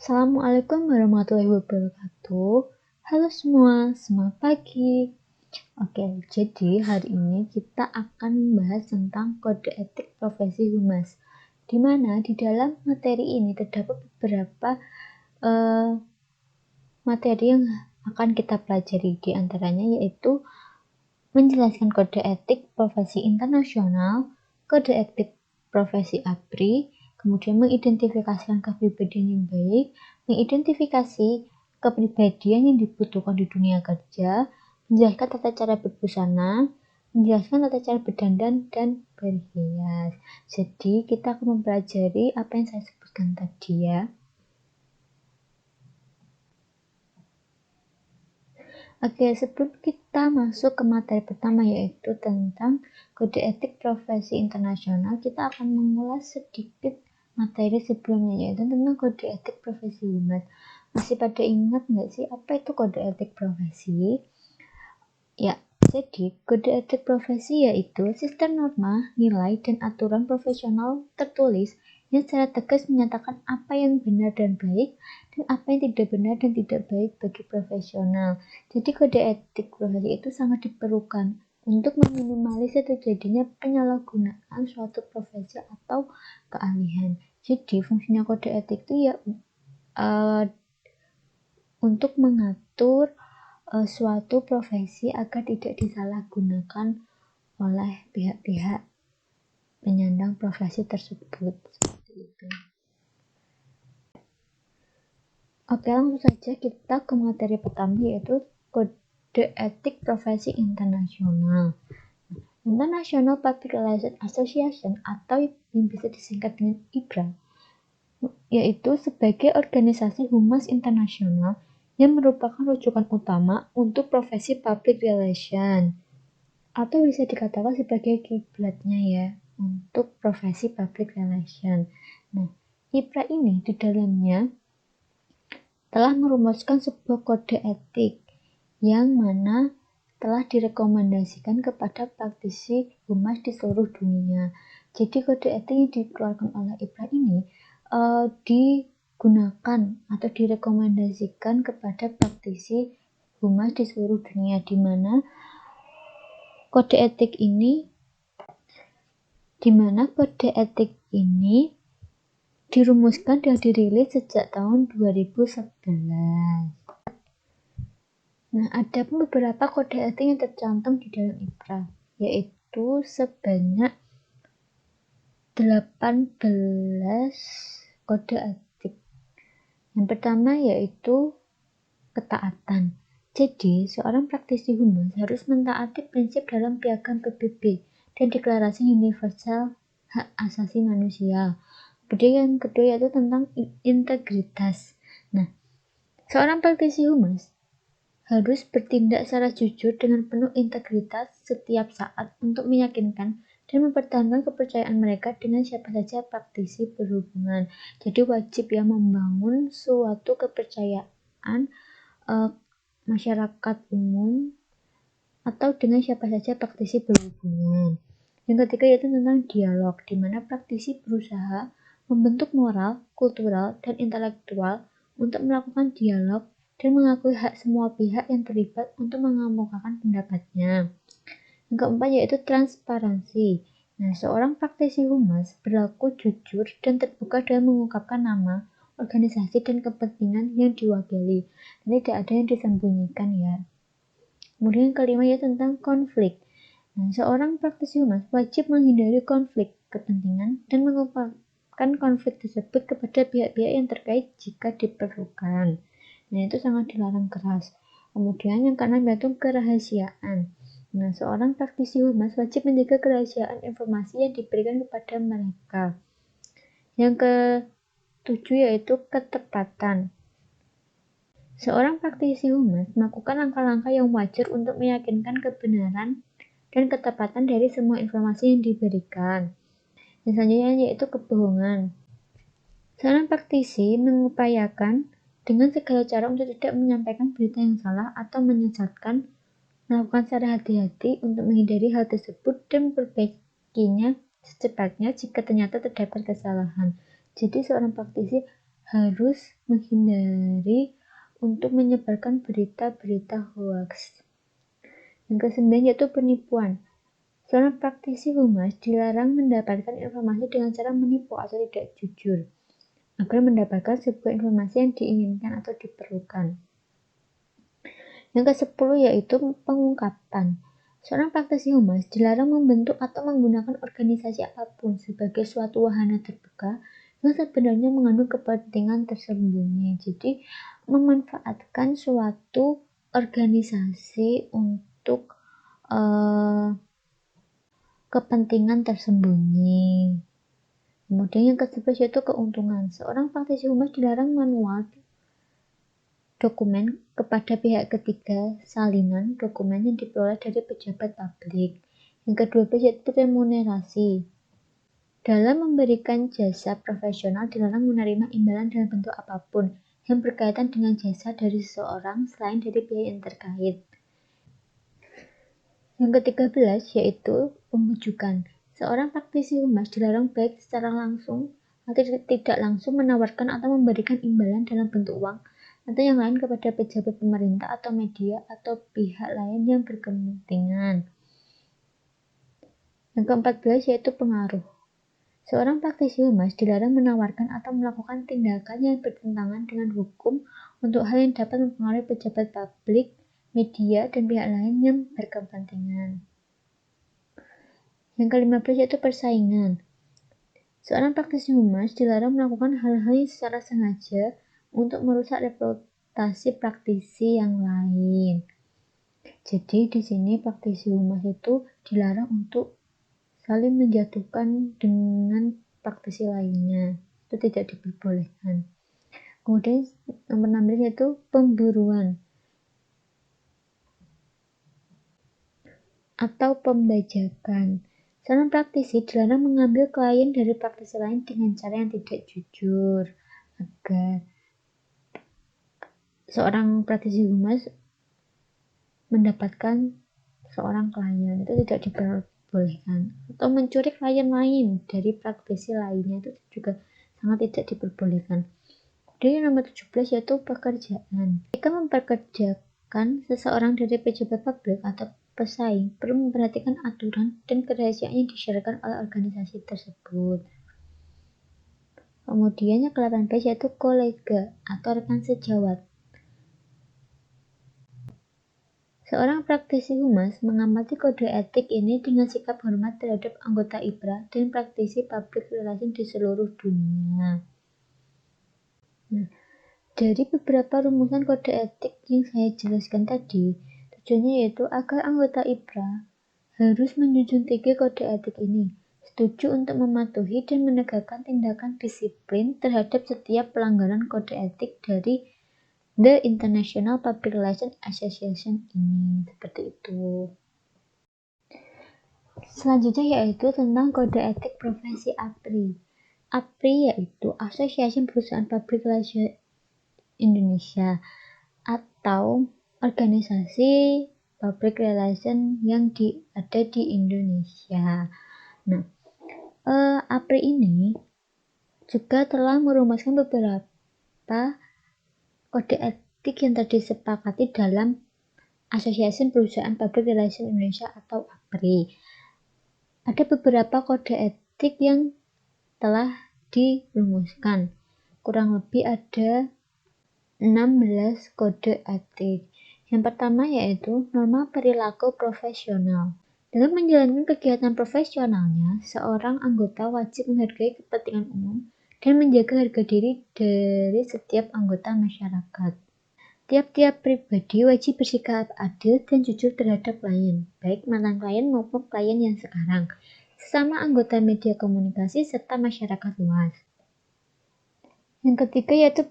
Assalamualaikum warahmatullahi wabarakatuh. Halo semua, semangat pagi. Oke, jadi hari ini kita akan membahas tentang kode etik profesi humas. Di mana di dalam materi ini terdapat beberapa materi yang akan kita pelajari, di antaranya yaitu menjelaskan kode etik profesi internasional, kode etik profesi ABRI, kemudian mengidentifikasikan kepribadian yang baik, mengidentifikasi kepribadian yang dibutuhkan di dunia kerja, menjelaskan tata cara berbusana, menjelaskan tata cara berdandan dan berhias. Jadi kita akan mempelajari apa yang saya sebutkan tadi ya. Oke, sebelum kita masuk ke materi pertama yaitu tentang kode etik profesi internasional, kita akan mengulas sedikit materi sebelumnya yaitu tentang kode etik profesi humas. Masih pada ingat nggak sih apa itu kode etik profesi? Ya, jadi kode etik profesi yaitu sistem norma, nilai, dan aturan profesional tertulis yang secara tegas menyatakan apa yang benar dan baik dan apa yang tidak benar dan tidak baik bagi profesional. Jadi kode etik profesi itu sangat diperlukan untuk meminimalisir terjadinya penyalahgunaan suatu profesi atau keahlian. Jadi fungsinya kode etik itu ya untuk mengatur suatu profesi agar tidak disalahgunakan oleh pihak-pihak penyandang profesi tersebut. Seperti itu. Oke, langsung saja kita ke materi pertama yaitu kode etik profesi internasional. International Public Relations Association atau yang bisa disingkat dengan IPRA yaitu sebagai organisasi humas internasional yang merupakan rujukan utama untuk profesi public relation atau bisa dikatakan sebagai kiblatnya ya untuk profesi public relation. Nah, IPRA ini di dalamnya telah merumuskan sebuah kode etik yang mana telah direkomendasikan kepada praktisi humas di seluruh dunia. Jadi kode etik yang dikeluarkan oleh IPRA ini digunakan atau direkomendasikan kepada praktisi humas di seluruh dunia, di mana kode etik ini dirumuskan dan dirilis sejak tahun 2011. Nah, ada beberapa kode etik yang tercantum di dalam IPRA, yaitu sebanyak 18 kode etik. Yang pertama yaitu ketaatan. Jadi, seorang praktisi humas harus mentaati prinsip dalam Piagam PBB dan Deklarasi Universal Hak Asasi Manusia. Kemudian yang kedua yaitu tentang integritas. Nah, seorang praktisi humas harus bertindak secara jujur dengan penuh integritas setiap saat untuk meyakinkan dan mempertahankan kepercayaan mereka dengan siapa saja praktisi berhubungan. Jadi wajib ya membangun suatu kepercayaan masyarakat umum atau dengan siapa saja praktisi berhubungan. Yang ketiga yaitu tentang dialog, di mana praktisi berusaha membentuk moral, kultural, dan intelektual untuk melakukan dialog dan mengakui hak semua pihak yang terlibat untuk mengemukakan pendapatnya. Yang keempat yaitu transparansi. Nah, seorang praktisi humas berlaku jujur dan terbuka dalam mengungkapkan nama, organisasi, dan kepentingan yang diwakili. Dan tidak ada yang disembunyikan ya. Kemudian yang kelima yaitu tentang konflik. Nah, seorang praktisi humas wajib menghindari konflik kepentingan dan mengungkapkan konflik tersebut kepada pihak-pihak yang terkait jika diperlukan. Nah, itu sangat dilarang keras. Kemudian yang keenam yaitu kerahasiaan. Nah, seorang praktisi humas wajib menjaga kerahasiaan informasi yang diberikan kepada mereka. Yang ketujuh yaitu ketepatan. Seorang praktisi humas melakukan langkah-langkah yang wajar untuk meyakinkan kebenaran dan ketepatan dari semua informasi yang diberikan. Yang selanjutnya yaitu kebohongan. Seorang praktisi mengupayakan dengan segala cara untuk tidak menyampaikan berita yang salah atau menyesatkan, melakukan secara hati-hati untuk menghindari hal tersebut dan memperbaikinya secepatnya jika ternyata terdapat kesalahan. Jadi seorang praktisi harus menghindari untuk menyebarkan berita-berita hoax. Yang kesembilan yaitu penipuan. Seorang praktisi humas dilarang mendapatkan informasi dengan cara menipu atau tidak jujur agar mendapatkan sebuah informasi yang diinginkan atau diperlukan. Yang ke-10 yaitu pengungkapan. Seorang praktisi humas dilarang membentuk atau menggunakan organisasi apapun sebagai suatu wahana terbuka yang sebenarnya mengandung kepentingan tersembunyi. Jadi, memanfaatkan suatu organisasi untuk kepentingan tersembunyi. Kemudian yang ke-11 yaitu keuntungan. Seorang praktisi humas dilarang manual dokumen kepada pihak ketiga salinan dokumen yang diperoleh dari pejabat publik. Yang ke-12 yaitu remunerasi. Dalam memberikan jasa profesional dilarang menerima imbalan dalam bentuk apapun yang berkaitan dengan jasa dari seseorang selain dari pihak yang terkait. Yang ke-13 yaitu pembujukan. Seorang praktisi humas dilarang baik secara langsung atau tidak langsung menawarkan atau memberikan imbalan dalam bentuk uang atau yang lain kepada pejabat pemerintah atau media atau pihak lain yang berkepentingan. Yang ke-14 yaitu pengaruh. Seorang praktisi humas dilarang menawarkan atau melakukan tindakan yang bertentangan dengan hukum untuk hal yang dapat mempengaruhi pejabat publik, media, dan pihak lain yang berkepentingan. Yang ke-15 yaitu persaingan. Seorang praktisi humas dilarang melakukan hal-hal yang secara sengaja untuk merusak reputasi praktisi yang lain. Jadi di sini praktisi humas itu dilarang untuk saling menjatuhkan dengan praktisi lainnya. Itu tidak diperbolehkan. Kemudian nomor 16 yaitu pemburuan atau pembajakan. Seorang praktisi dilarang mengambil klien dari praktisi lain dengan cara yang tidak jujur agar seorang praktisi humas mendapatkan seorang klien, itu tidak diperbolehkan. Atau mencuri klien lain dari praktisi lainnya, itu juga sangat tidak diperbolehkan. Kemudian nomor 17 yaitu pekerjaan. Jika mempekerjakan seseorang dari pejabat publik atau pesaing, perlu memperhatikan aturan dan kerahasiaan yang disyaratkan oleh organisasi tersebut. Kemudian yang ke-18 yaitu kolega atau rekan sejawat. Seorang praktisi humas mengamati kode etik ini dengan sikap hormat terhadap anggota IPRA dan praktisi public relation di seluruh dunia. Nah, dari beberapa rumusan kode etik yang saya jelaskan tadi, tujuannya yaitu agar anggota IPRA harus menjunjung tinggi kode etik ini, setuju untuk mematuhi dan menegakkan tindakan disiplin terhadap setiap pelanggaran kode etik dari The International Public Relations Association ini, seperti itu. Selanjutnya yaitu tentang kode etik profesi APRI. APRI yaitu Association Perusahaan Public Relations Indonesia atau organisasi public relation yang ada di Indonesia. Nah, APRI ini juga telah merumuskan beberapa kode etik yang telah disepakati dalam Association Perusahaan Public Relations Indonesia atau APRI. Ada beberapa kode etik yang telah dirumuskan. Kurang lebih ada 16 kode etik. Yang pertama yaitu norma perilaku profesional. Dalam menjalankan kegiatan profesionalnya, seorang anggota wajib menghargai kepentingan umum dan menjaga harga diri dari setiap anggota masyarakat. Tiap-tiap pribadi wajib bersikap adil dan jujur terhadap klien, baik mantan klien maupun klien yang sekarang, sesama anggota media komunikasi serta masyarakat luas. Yang ketiga yaitu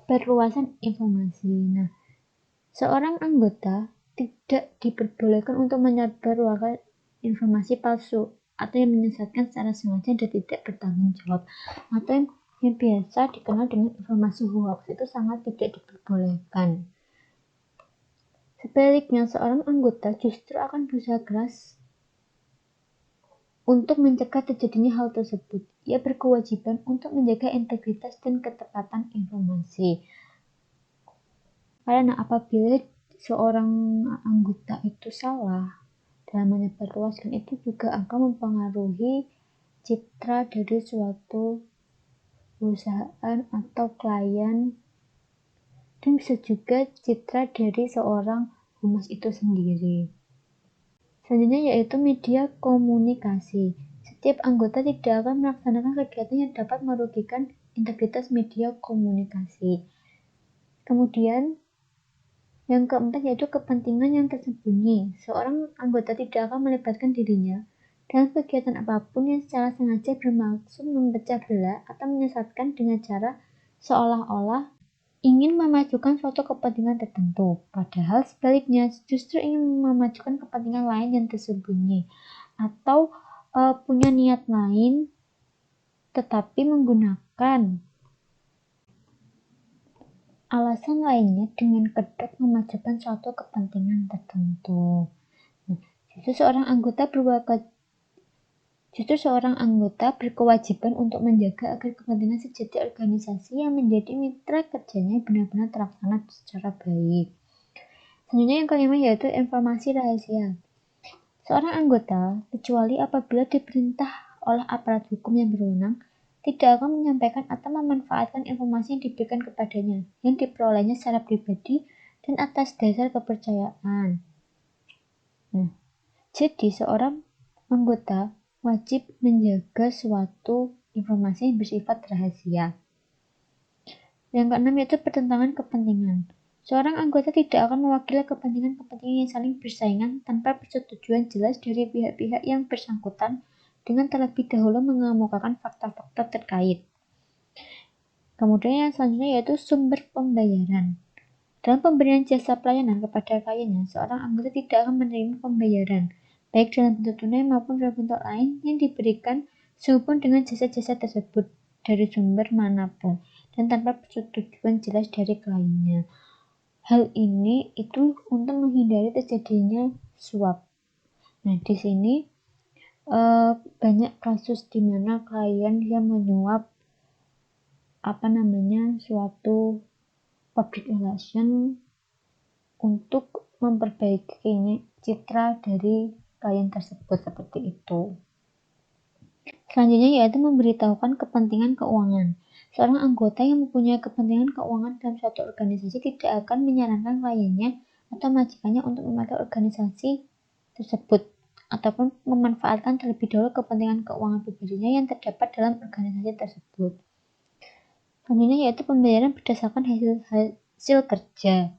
perluasan informasi. Nah, seorang anggota tidak diperbolehkan untuk menyebarluaskan informasi palsu atau yang menyesatkan secara sengaja dan tidak bertanggung jawab, atau yang biasa dikenal dengan informasi hoax, itu sangat tidak diperbolehkan. Sebaliknya, seorang anggota justru akan berusaha keras untuk mencegah terjadinya hal tersebut. ia berkewajiban untuk menjaga integritas dan ketepatan informasi. Karena apabila seorang anggota itu salah dalam menyebarluaskan, itu juga akan mempengaruhi citra dari suatu perusahaan atau klien, dan bisa juga citra dari seorang humas itu sendiri. Selanjutnya yaitu media komunikasi. Setiap anggota tidak akan melaksanakan kegiatan yang dapat merugikan integritas media komunikasi. Kemudian yang keempat yaitu kepentingan yang tersembunyi. Seorang anggota tidak akan melibatkan dirinya dalam kegiatan apapun yang secara sengaja bermaksud memecah belah atau menyesatkan dengan cara seolah-olah ingin memajukan suatu kepentingan tertentu, padahal sebaliknya justru ingin memajukan kepentingan lain yang tersembunyi, atau punya niat lain tetapi menggunakan alasan lainnya dengan kedok memajukan suatu kepentingan tertentu. Justru seorang anggota berkewajiban untuk menjaga agar kepentingan sejati organisasi yang menjadi mitra kerjanya benar-benar terlaksana secara baik. Selanjutnya yang kelima yaitu informasi rahasia. Seorang anggota, kecuali apabila diperintah oleh aparat hukum yang berwenang, tidak akan menyampaikan atau memanfaatkan informasi yang diberikan kepadanya, yang diperolehnya secara pribadi dan atas dasar kepercayaan. Jadi seorang anggota wajib menjaga suatu informasi yang bersifat rahasia. Yang keenam yaitu pertentangan kepentingan. Seorang anggota tidak akan mewakili kepentingan-kepentingan yang saling bersaingan tanpa persetujuan jelas dari pihak-pihak yang bersangkutan dengan terlebih dahulu mengemukakan fakta-fakta terkait. Kemudian yang selanjutnya yaitu sumber pembayaran. Dalam pemberian jasa pelayanan kepada kliennya, seorang anggota tidak akan menerima pembayaran baik dalam bentuk tunai maupun dalam bentuk lain yang diberikan sehubungan dengan jasa-jasa tersebut dari sumber manapun dan tanpa persetujuan jelas dari kliennya. Hal ini itu untuk menghindari terjadinya suap. Nah, di sini banyak kasus di mana klien yang menyuap suatu public relation untuk memperbaiki citra dari klien tersebut, seperti itu. Selanjutnya yaitu memberitahukan kepentingan keuangan. Seorang anggota yang mempunyai kepentingan keuangan dalam suatu organisasi tidak akan menyarankan kliennya atau majikannya untuk memakai organisasi tersebut ataupun memanfaatkan terlebih dahulu kepentingan keuangan pribadinya yang terdapat dalam organisasi tersebut. Selanjutnya yaitu pembayaran berdasarkan hasil kerja.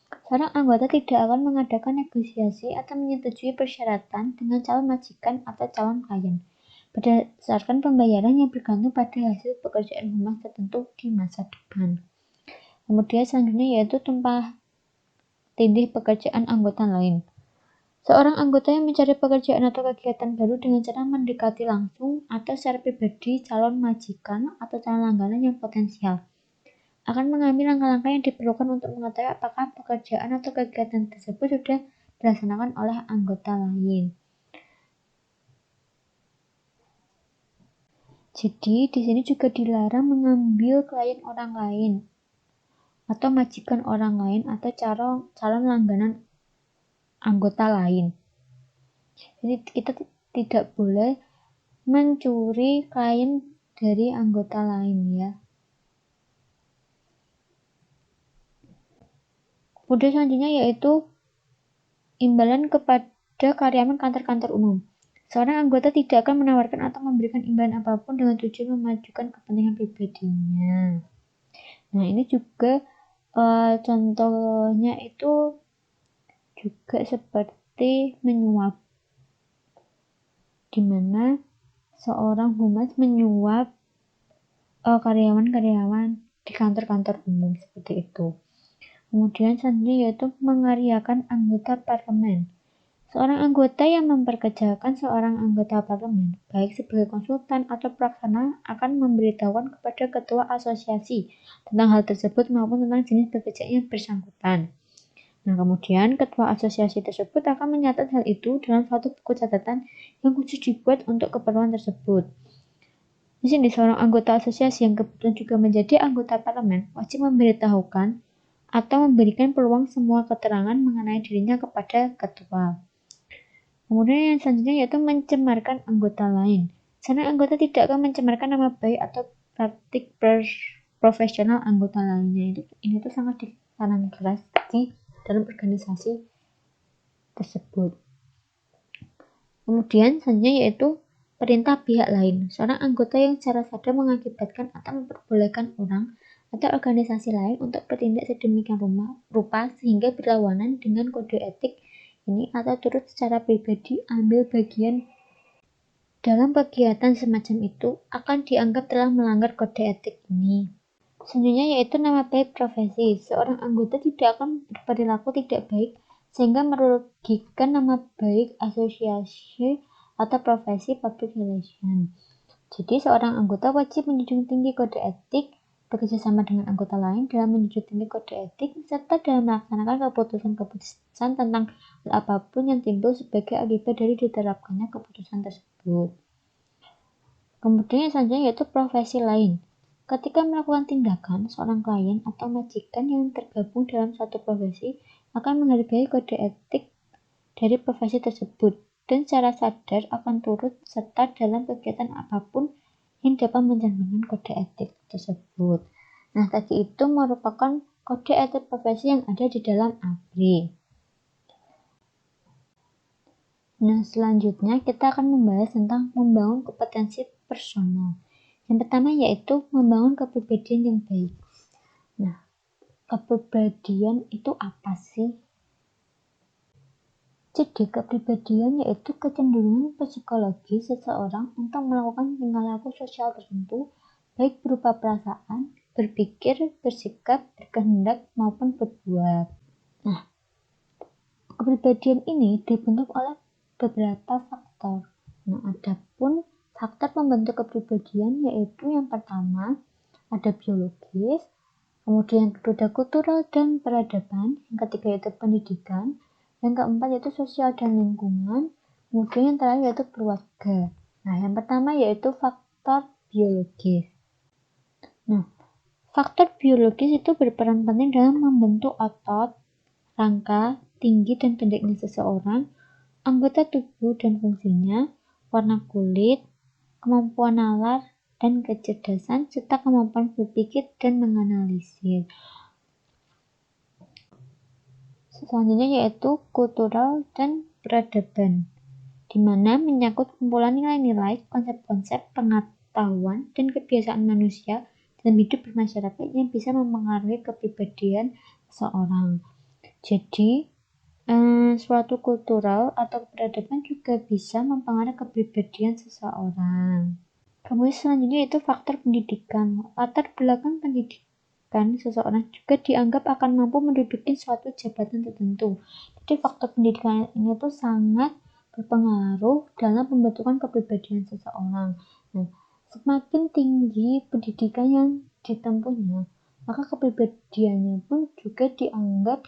Seorang anggota tidak akan mengadakan negosiasi atau menyetujui persyaratan dengan calon majikan atau calon klien berdasarkan pembayaran yang bergantung pada hasil pekerjaan humas tertentu di masa depan. Kemudian selanjutnya yaitu tumpang tindih pekerjaan anggota lain. Seorang anggota yang mencari pekerjaan atau kegiatan baru dengan cara mendekati langsung atau secara pribadi calon majikan atau calon langganan yang potensial akan mengambil langkah-langkah yang diperlukan untuk mengetahui apakah pekerjaan atau kegiatan tersebut sudah dilaksanakan oleh anggota lain. Jadi di sini juga dilarang mengambil klien orang lain atau majikan orang lain atau calon langganan anggota lain. Jadi kita tidak boleh mencuri klien dari anggota lain ya. Kemudian selanjutnya yaitu imbalan kepada karyawan kantor-kantor umum. Seorang anggota tidak akan menawarkan atau memberikan imbalan apapun dengan tujuan memajukan kepentingan pribadinya. Nah, ini juga contohnya itu juga seperti menyuap, di mana seorang humas menyuap karyawan-karyawan di kantor-kantor umum seperti itu. Kemudian selanjutnya yaitu mengaryakan anggota parlemen. Seorang anggota yang memperkerjakan seorang anggota parlemen, baik sebagai konsultan atau pelaksana, akan memberitahukan kepada ketua asosiasi tentang hal tersebut maupun tentang jenis pekerjaan yang bersangkutan. Nah, kemudian ketua asosiasi tersebut akan mencatat hal itu dalam suatu buku catatan yang khusus dibuat untuk keperluan tersebut. Di sini seorang anggota asosiasi yang kebetulan juga menjadi anggota parlemen wajib memberitahukan atau memberikan peluang semua keterangan mengenai dirinya kepada ketua. Kemudian yang selanjutnya yaitu mencemarkan anggota lain. Seorang anggota tidak akan mencemarkan nama baik atau praktik profesional anggota lainnya. Ini tuh sangat ditanam keras di dalam organisasi tersebut. Kemudian selanjutnya yaitu perintah pihak lain. Seorang anggota yang secara sadar mengakibatkan atau memperbolehkan orang atau organisasi lain untuk bertindak sedemikian rupa sehingga berlawanan dengan kode etik ini atau turut secara pribadi ambil bagian dalam kegiatan semacam itu akan dianggap telah melanggar kode etik ini. Selanjutnya yaitu nama baik profesi. Seorang anggota tidak akan berperilaku tidak baik sehingga merugikan nama baik asosiasi atau profesi public relation. Jadi seorang anggota wajib menjunjung tinggi kode etik, bekerjasama dengan anggota lain dalam menjunjung tinggi kode etik, serta dalam melaksanakan keputusan-keputusan tentang hal apapun yang timbul sebagai akibat dari diterapkannya keputusan tersebut. Kemudian selanjutnya yaitu profesi lain. Ketika melakukan tindakan, seorang klien atau majikan yang tergabung dalam satu profesi akan menghargai kode etik dari profesi tersebut dan secara sadar akan turut serta dalam kegiatan apapun yang dapat mencerminkan kode etik tersebut. Nah, tadi itu merupakan kode etik profesi yang ada di dalam ABRI. Nah, selanjutnya kita akan membahas tentang membangun kompetensi personal. Yang pertama yaitu membangun kepribadian yang baik. Nah, kepribadian itu apa sih? Jadi, kepribadian yaitu kecenderungan psikologi seseorang untuk melakukan tingkah laku sosial tertentu, baik berupa perasaan, berpikir, bersikap, berkehendak, maupun berbuat. Nah, kepribadian ini dibentuk oleh beberapa faktor. Nah, adapun faktor pembentuk kepribadian yaitu yang pertama ada biologis, kemudian yang kedua ada kultural dan peradaban, yang ketiga yaitu pendidikan, yang keempat yaitu sosial dan lingkungan, kemudian yang terakhir yaitu keluarga. Nah, yang pertama yaitu faktor biologis. Nah, faktor biologis itu berperan penting dalam membentuk otot, rangka, tinggi dan pendeknya seseorang, anggota tubuh dan fungsinya, warna kulit, kemampuan nalar dan kecerdasan, serta kemampuan berpikir dan menganalisis. Selanjutnya yaitu kultural dan peradaban, di mana menyangkut kumpulan nilai-nilai, konsep-konsep, pengetahuan, dan kebiasaan manusia dalam hidup bermasyarakat yang bisa mempengaruhi kepribadian seseorang. Jadi, suatu kultural atau peradaban juga bisa mempengaruhi kepribadian seseorang. Kemudian selanjutnya yaitu faktor pendidikan. Latar belakang pendidikan seseorang juga dianggap akan mampu menduduki suatu jabatan tertentu. Jadi faktor pendidikan ini tuh sangat berpengaruh dalam pembentukan kepribadian seseorang. Nah, semakin tinggi pendidikan yang ditempuhnya, maka kepribadiannya pun juga dianggap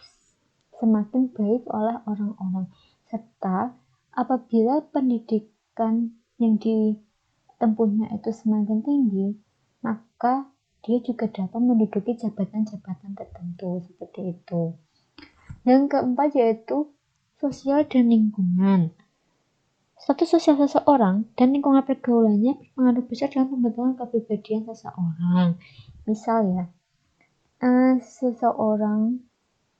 semakin baik oleh orang-orang. Serta apabila pendidikan yang ditempuhnya itu semakin tinggi, maka dia juga dapat menduduki jabatan-jabatan tertentu seperti itu. Yang keempat yaitu sosial dan lingkungan. Status sosial seseorang dan lingkungan pergaulannya berpengaruh besar dalam pembentukan kepribadian seseorang. Misal ya, seseorang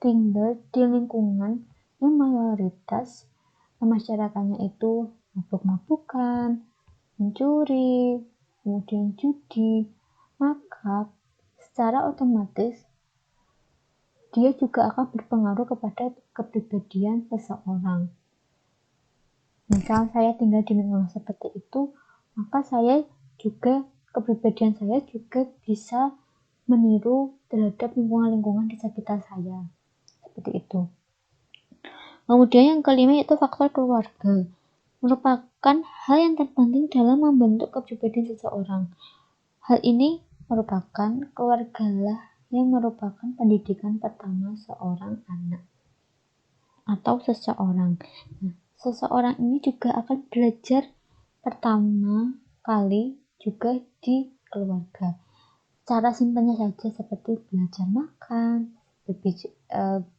tinggal di lingkungan yang mayoritas masyarakatnya itu mabuk-mabukan, mencuri, kemudian judi, maka secara otomatis dia juga akan berpengaruh kepada kepribadian seseorang. Misal saya tinggal di lingkungan seperti itu, maka kepribadian saya juga bisa meniru terhadap lingkungan-lingkungan di sekitar saya. Seperti itu. Kemudian yang kelima yaitu faktor keluarga. Merupakan hal yang terpenting dalam membentuk kepribadian seseorang. Hal ini merupakan keluargalah yang merupakan pendidikan pertama seorang anak atau seseorang. Nah, seseorang ini juga akan belajar pertama kali juga di keluarga. Cara simpelnya saja seperti belajar makan,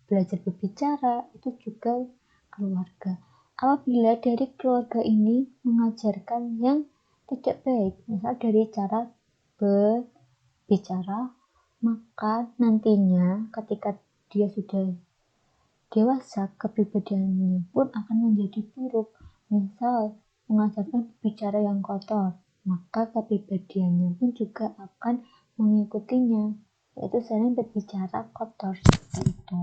belajar berbicara, itu juga keluarga. Apabila dari keluarga ini mengajarkan yang tidak baik, misal dari cara berbicara, maka nantinya ketika dia sudah dewasa, kepribadiannya pun akan menjadi buruk. Misal mengajarkan bicara yang kotor, maka kepribadiannya pun juga akan mengikutinya, yaitu sering berbicara kotor seperti itu.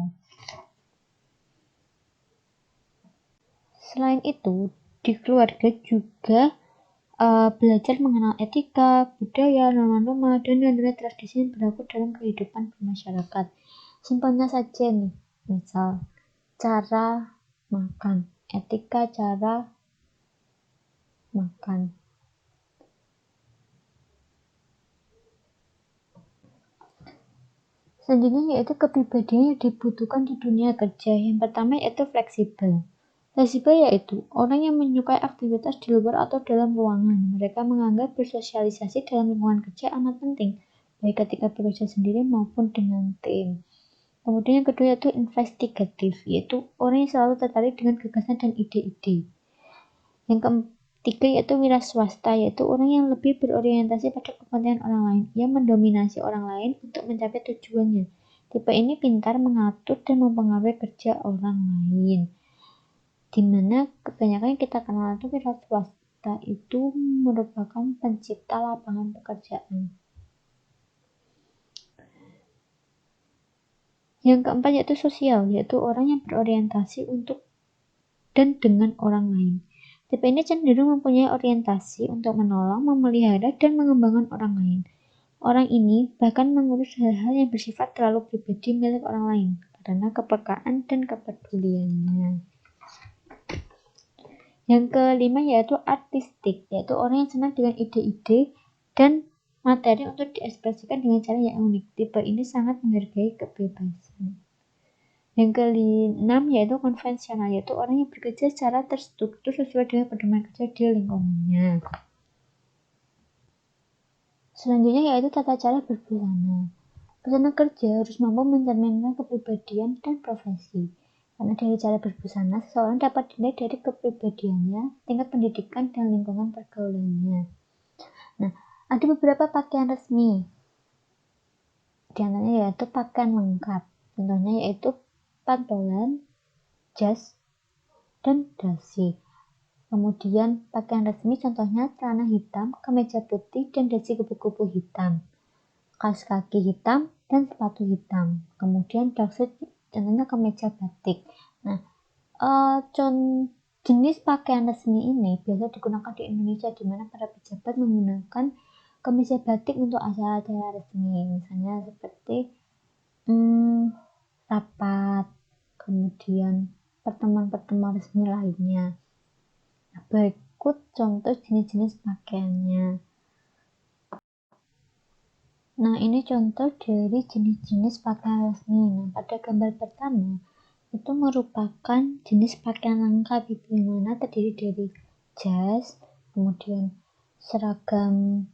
Selain itu, di keluarga juga belajar mengenal etika, budaya, norma-norma, dan nilai-nilai tradisi yang berlaku dalam kehidupan bermasyarakat. Simpelnya saja nih, misal cara makan, etika cara makan. Selanjutnya yaitu kepribadian yang dibutuhkan di dunia kerja. Yang pertama yaitu fleksibel. Fleksibel yaitu orang yang menyukai aktivitas di luar atau dalam ruangan. Mereka menganggap bersosialisasi dalam lingkungan kerja amat penting, baik ketika bekerja sendiri maupun dengan tim. Kemudian yang kedua yaitu investigatif, yaitu orang yang selalu tertarik dengan gagasan dan ide-ide. Yang ketiga yaitu wira swasta, yaitu orang yang lebih berorientasi pada kepentingan orang lain, yang mendominasi orang lain untuk mencapai tujuannya. Tipe ini pintar mengatur dan mempengaruhi kerja orang lain. Dimana kebanyakan yang kita kenal itu wira swasta itu merupakan pencipta lapangan pekerjaan. Yang keempat yaitu sosial, yaitu orang yang berorientasi untuk dan dengan orang lain. Tipe ini cenderung mempunyai orientasi untuk menolong, memelihara, dan mengembangkan orang lain. Orang ini bahkan mengurus hal-hal yang bersifat terlalu pribadi milik orang lain karena kepekaan dan kepeduliannya. Yang kelima yaitu artistik, yaitu orang yang senang dengan ide-ide dan materi untuk diekspresikan dengan cara yang unik. Tipe ini sangat menghargai kebebasan. Yang keenam yaitu konvensional, yaitu orang yang bekerja secara terstruktur sesuai dengan pedoman kerja di lingkungannya. Selanjutnya yaitu tata cara berbusana. Busana kerja harus mampu mencerminkan kepribadian dan profesi. Karena dari cara berbusana, seseorang dapat dinilai dari kepribadiannya, tingkat pendidikan, dan lingkungan pergaulannya. Nah, ada beberapa pakaian resmi. Di antaranya yaitu pakaian lengkap. Contohnya yaitu pantolan, jas, dan dasi. Kemudian pakaian resmi contohnya celana hitam, kemeja putih, dan dasi kupu-kupu hitam, kaos kaki hitam, dan sepatu hitam. Kemudian dark contohnya kemeja batik. Nah, jenis pakaian resmi ini biasa digunakan di Indonesia, di mana para pejabat menggunakan kemeja batik untuk acara-acara resmi, misalnya seperti rapat, kemudian pertemuan-pertemuan resmi lainnya. Nah, berikut contoh jenis-jenis pakaiannya. Nah, ini contoh dari jenis-jenis pakaian resmi. Nah, pada gambar pertama, itu merupakan jenis pakaian lengkap, yang mana terdiri dari jas, kemudian seragam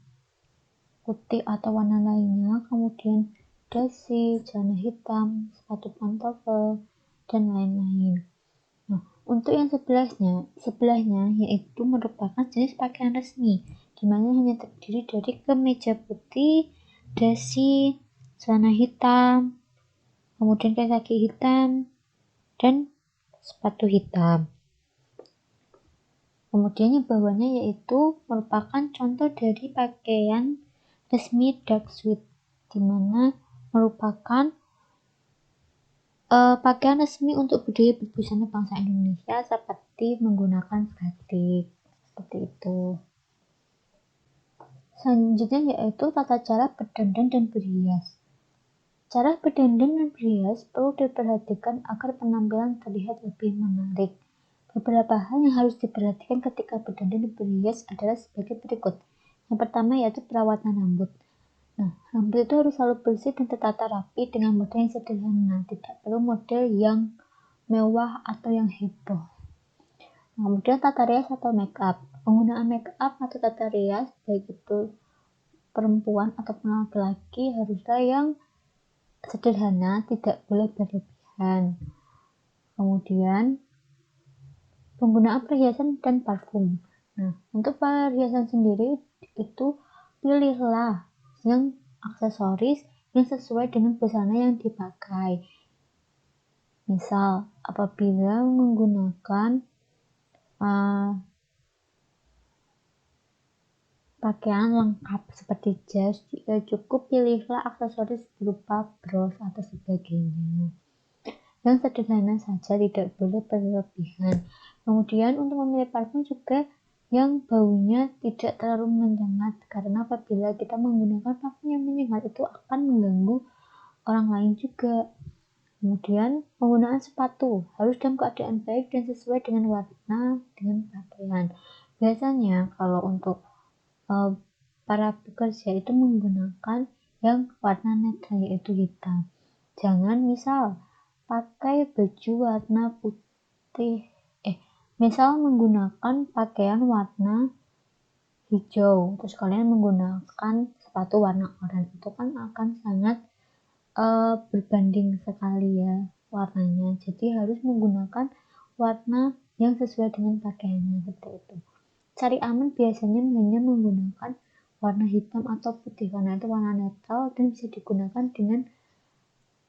putih atau warna lainnya, kemudian dasi, celana hitam, sepatu pantofel, dan lain-lain. Nah, untuk yang sebelahnya yaitu merupakan jenis pakaian resmi, di mana hanya terdiri dari kemeja putih, dasi, celana hitam, kemudian kaki hitam, dan sepatu hitam. Kemudian yang bawahnya yaitu merupakan contoh dari pakaian resmi dark suit, di mana merupakan pakaian resmi untuk budaya berbusana bangsa Indonesia seperti menggunakan batik, seperti itu. Selanjutnya yaitu tata cara berdandan dan berhias. Cara berdandan dan berhias perlu diperhatikan agar penampilan terlihat lebih menarik. Beberapa hal yang harus diperhatikan ketika berdandan dan berhias adalah sebagai berikut. Yang pertama yaitu perawatan rambut. Nah, rambut itu harus selalu bersih dan tertata rapi dengan model yang sederhana, tidak perlu model yang mewah atau yang heboh. Kemudian tata rias atau make up. Penggunaan make up atau tata rias, baik itu perempuan ataupun laki-laki, haruslah yang sederhana, tidak boleh berlebihan. Kemudian penggunaan perhiasan dan parfum. Nah, untuk perhiasan sendiri itu pilihlah yang aksesoris yang sesuai dengan busana yang dipakai. Misal, apabila menggunakan pakaian lengkap seperti jas, cukup pilihlah aksesoris berupa bros atau sebagainya. Yang sederhana saja, tidak boleh berlebihan. Kemudian untuk memilih parfum juga yang baunya tidak terlalu menyengat, karena apabila kita menggunakan parfum yang menyengat itu akan mengganggu orang lain juga. Kemudian penggunaan sepatu harus dalam keadaan baik dan sesuai dengan warna dengan pakaian. Biasanya kalau untuk para pekerja itu menggunakan yang warna netral, yaitu hitam. Jangan misal pakai baju warna putih, misal menggunakan pakaian warna hijau, terus kalian menggunakan sepatu warna oranye, itu kan akan sangat berbanding sekali ya warnanya. Jadi harus menggunakan warna yang sesuai dengan pakaiannya, seperti itu. Cari aman biasanya hanya menggunakan warna hitam atau putih, karena itu warna netral dan bisa digunakan dengan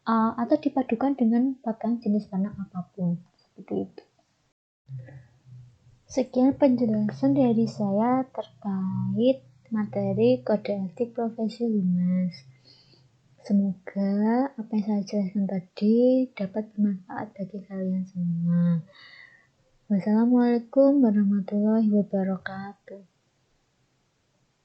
atau dipadukan dengan pakaian jenis warna apapun, seperti itu. Sekian penjelasan dari saya terkait materi kode etik profesi humas. Semoga apa yang saya jelaskan tadi dapat bermanfaat bagi kalian semua. Wassalamualaikum warahmatullahi wabarakatuh.